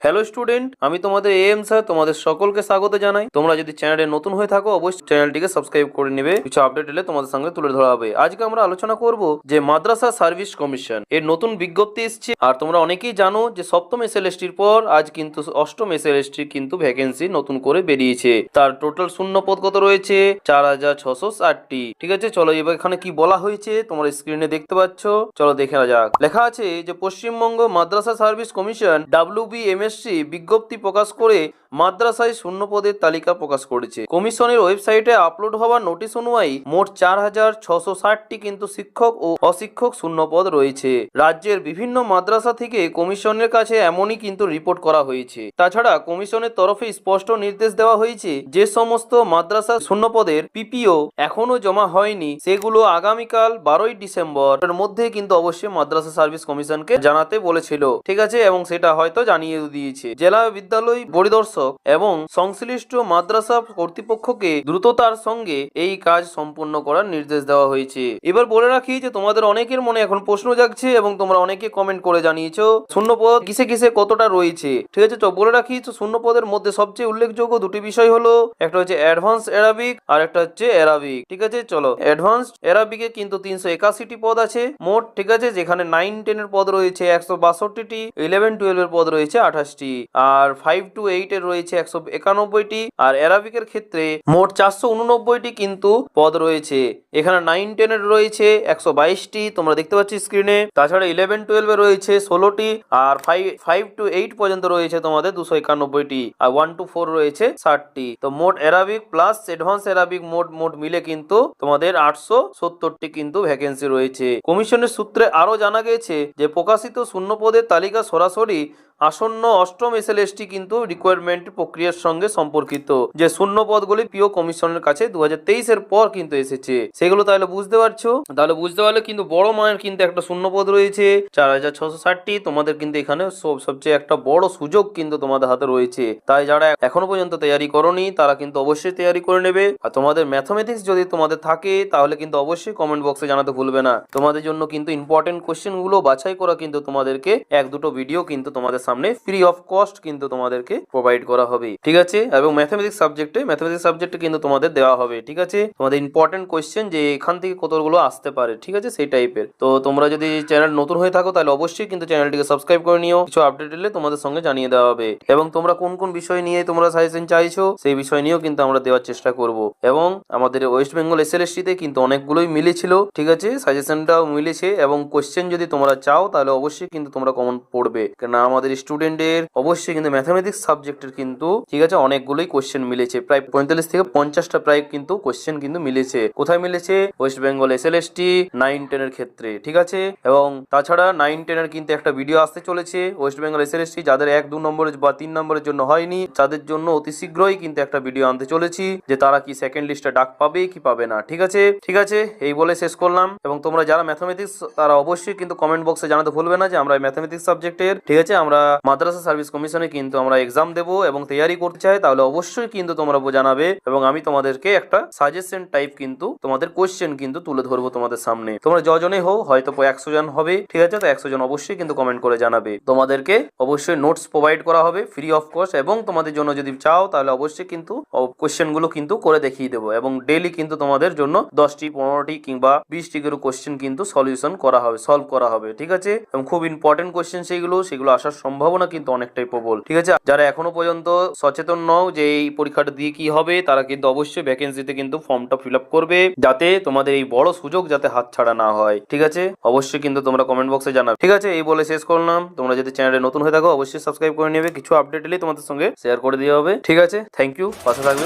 Hello student, আমি তোমাদের M sir তোমাদের সকলকে স্বাগত জানাই। তোমরা যদি চ্যানেলে নতুন হয়ে থাকো অবশ্যই চ্যানেলটিকে সাবস্ক্রাইব করে নেবে। কিছু আপডেট এলে তোমাদের সঙ্গে তুলে ধরা হবে। আজকে আমরা আলোচনা করব যে মাদ্রাসা সার্ভিস কমিশন এর নতুন বিজ্ঞপ্তি এসেছে। আর তোমরা অনেকেই জানো যে সপ্তম এসএলএসটির পর আজ কিন্তু অষ্টম এসএলএসটির কিন্তু ভ্যাকেন্সি নতুন করে বেরিয়েছে। তার টোটাল শূন্য পদ কত রয়েছে? 4660টি। ঠিক আছে, চলো এবার এখানে কি বলা হয়েছে তোমরা স্ক্রিনে দেখতে পাচ্ছ। চলো দেখে নেওয়া যাক। লেখা আছে যে পশ্চিমবঙ্গ মাদ্রাসা সার্ভিস কমিশন WBMSC বিজ্ঞপ্তি প্রকাশ করে মাদ্রাসায় শূন্য পদের তালিকা প্রকাশ করেছে। কমিশনের ওয়েবসাইটে আপলোড হওয়া নোটিশ অনুযায়ী মোট 4660টি কিন্তু শিক্ষক ও অশিক্ষক শূন্য পদ রয়েছে। রাজ্যের বিভিন্ন মাদ্রাসা থেকে কমিশনের কাছে এমনই কিন্তু রিপোর্ট করা হয়েছে। তাছাড়া কমিশনের তরফে স্পষ্ট নির্দেশ দেওয়া হয়েছে যে সমস্ত মাদ্রাসা শূন্য পদের পিপিও এখনো জমা হয়নি সেগুলো আগামীকাল 12ই ডিসেম্বর এর মধ্যে কিন্তু অবশ্যই মাদ্রাসা সার্ভিস কমিশনকে জানাতে বলেছিল। ঠিক আছে, এবং সেটা হয়তো জানিয়ে দিয়েছে। জেলা বিদ্যালয় পরিদর্শক এবং সংশ্লিষ্ট মাদ্রাসা কর্তৃপক্ষকে দ্রুততার সঙ্গে এই কাজ সম্পূর্ণ করার নির্দেশ দেওয়া হয়েছে। এবার বলে রাখি যে তোমাদের অনেকের মনে এখন প্রশ্ন জাগছে এবং তোমরা অনেকে কমেন্ট করে জানিয়েছো শূন্য পদ কিসে কিসে কতটা রয়েছে। ঠিক আছে, তো বলে রাখি শূন্য পদের মধ্যে সবচেয়ে উল্লেখযোগ্য দুটি বিষয় হলো একটা হচ্ছে অ্যাডভান্স অ্যারাবিক আর একটা হচ্ছে অ্যারাবিক। ঠিক আছে, চলো অ্যাডভান্স অ্যারাবিকে কিন্তু 381টি পদ আছে মোট। ঠিক আছে, যেখানে 9-10 এর পদ রয়েছে 162টি, 11-12 এর পদ রয়েছে 28টি, আর 5-8 এর রয়েছে 191টি, আর অ্যারাবিকের ক্ষেত্রে মোট 489টি কিন্তু পদ রয়েছে। এখানে 9-10 এর রয়েছে 122টি, তোমরা দেখতে পাচ্ছ স্ক্রিনে। তাছাড়া 11-12 এ রয়েছে 16টি, আর 5-8 পর্যন্ত রয়েছে তোমাদের 291টি, আর 1-4 রয়েছে 60টি। তো মোট অ্যারাবিক প্লাস অ্যাডভান্স অ্যারাবিক মোট মিলে কিন্তু তোমাদের 870টি কিন্তু ভ্যাকেন্সি রয়েছে। কমিশনের সূত্রে আরো জানা গেছে যে প্রকাশিত শূন্য পদের তালিকা সরাসরি আসন্ন অষ্টম এসএলএসটি কিন্তু রিকোয়ারমেন্ট প্রক্রিয়ার সঙ্গে সম্পর্কিত। যে শূন্য পদগুলি পিও কমিশনের কাছে 2023 এর পর কিন্তু এসেছে সেগুলো তাহলে বুঝতে পারছো। তাহলে বুঝতে পারলে কিন্তু বড় মানের কিন্তু একটা শূন্য পদ রয়েছে 4660টি। তোমাদের কিন্তু এখানে সবচেয়ে একটা বড় সুযোগ কিন্তু তোমাদের হাতে রয়েছে। তাই যারা এখনো পর্যন্ত তৈরি করনি তারা কিন্তু অবশ্যই তৈরি করে নেবে। আর তোমাদের ম্যাথমেটিক্স যদি তোমাদের থাকে তাহলে কিন্তু অবশ্যই কমেন্ট বক্সে জানাতে ভুলবে না। তোমাদের জন্য কিন্তু ইম্পর্টেন্ট কোশ্চেন গুলো বাছাই করা কিন্তু তোমাদেরকে এক দুটো ভিডিও কিন্তু তোমাদের সামনে ফ্রি অফ কস্ট কিন্তু তোমাদেরকে প্রোভাইড করা হবে। ঠিক আছে, এবং ম্যাথমেটিক্স সাবজেক্টে কিন্তু তোমাদের দেওয়া হবে। ঠিক আছে, তোমাদের ইম্পর্টেন্ট কোশ্চেন যে এখান থেকে কতগুলো আসতে পারে। ঠিক আছে, সেই টাইপের। তো তোমরা যদি চ্যানেল নতুন হয়ে থাকো তাহলে অবশ্যই কিন্তু চ্যানেলটিকে সাবস্ক্রাইব করে নিও। কিছু আপডেট এলে তোমাদের সঙ্গে জানিয়ে দেওয়া হবে। এবং তোমরা কোন কোন বিষয় নিয়ে তোমরা সাজেশন চাইছো সেই বিষয় নিয়েও কিন্তু আমরা দেওয়ার চেষ্টা করব। এবং আমাদের ওয়েস্ট বেঙ্গল এসএলএসটিতে কিন্তু অনেকগুলোই মিলেছিল। ঠিক আছে, সাজেশনটাও মিলেছে, এবং কোশ্চেন যদি তোমরা চাও তাহলে অবশ্যই কিন্তু তোমরা কমন পড়বে, কেন আমাদের স্টুডেন্টের অবশ্যই কিন্তু ম্যাথমেটিক্স সাবজেক্টের কিন্তু ঠিক আছে অনেকগুলোই কোশ্চেন মিলেছে। প্রায় 45 থেকে 50টা প্রায় কিন্তু কোশ্চেন কিন্তু মিলেছে। কোথায় মিলেছে? ওয়েস্ট বেঙ্গল এসএলএসটি 9-10 এর ক্ষেত্রে। ঠিক আছে, এবং তাছাড়া 9-10 এর কিন্তু একটা ভিডিও আসতে চলেছে ওয়েস্ট বেঙ্গল এসএলএসটি যাদের 1-2 নম্বরের বা 3 নম্বরের জন্য হয়নি তাদের জন্য অতি শীঘ্রই কিন্তু একটা ভিডিও আনতে চলেছি যে তারা কি সেকেন্ড লিস্টে ডাক পাবে কি পাবে না। ঠিক আছে, এই বলে শেষ করলাম। এবং তোমরা যারা ম্যাথমেটিক্স তারা অবশ্যই কিন্তু কমেন্ট বক্সে জানাতে ভুলবে না যে আমরা ম্যাথমেটিক্স সাবজেক্টের ঠিক আছে আমরা মাদ্রাসা সার্ভিস কমিশনে কিন্তু আমরা এক্সাম দেবো এবং তৈরি করতে চাই, তাহলে অবশ্যই কিন্তু তোমরা জানাবে এবং আমি তোমাদেরকে একটা সাজেশন টাইপ কিন্তু তোমাদের কোশ্চেন কিন্তু তুলে ধরবো তোমাদের সামনে। তোমরা যজনই হও, হয়তো 100 জন হবে। ঠিক আছে, তো 100 জন অবশ্যই কিন্তু কমেন্ট করে জানাবে। তোমাদেরকে অবশ্যই নোটস প্রোভাইড করা হবে ফ্রি অফ কস্ট, এবং তোমাদের জন্য যদি চাও তাহলে অবশ্যই কিন্তু কোশ্চেন গুলো কিন্তু করে দেখিয়ে দেবো। এবং ডেইলি কিন্তু তোমাদের জন্য 10টি 15টি কিংবা 20টি করে কোশ্চেন কিন্তু সলিউশন করা হবে, সলভ করা হবে। ঠিক আছে, এবং খুব ইম্পর্টেন্ট কোশ্চেন সেগুলো আসার সম্ভাবনা কিন্তু অনেকটাই প্রবল। ঠিক আছে, যারা এখনো পর্যন্ত সচেতন নও যে এই পরীক্ষাটা দিয়ে কি হবে তারা কিন্তু অবশ্যই ভ্যাকেন্সিতে কিন্তু ফর্মটা ফিল আপ করবে যাতে তোমাদের এই বড় সুযোগ যাতে হাতছাড়া না হয়। ঠিক আছে, অবশ্যই কিন্তু তোমরা কমেন্ট বক্সে জানাবে। ঠিক আছে, এই বলে শেষ করলাম। তোমরা যদি চ্যানেলে নতুন হয়ে থাকো অবশ্যই সাবস্ক্রাইব করে নেবে। কিছু আপডেট এলেই তোমাদের সঙ্গে শেয়ার করে দেওয়া হবে। ঠিক আছে, থ্যাংক ইউ, পাশে থাকবে।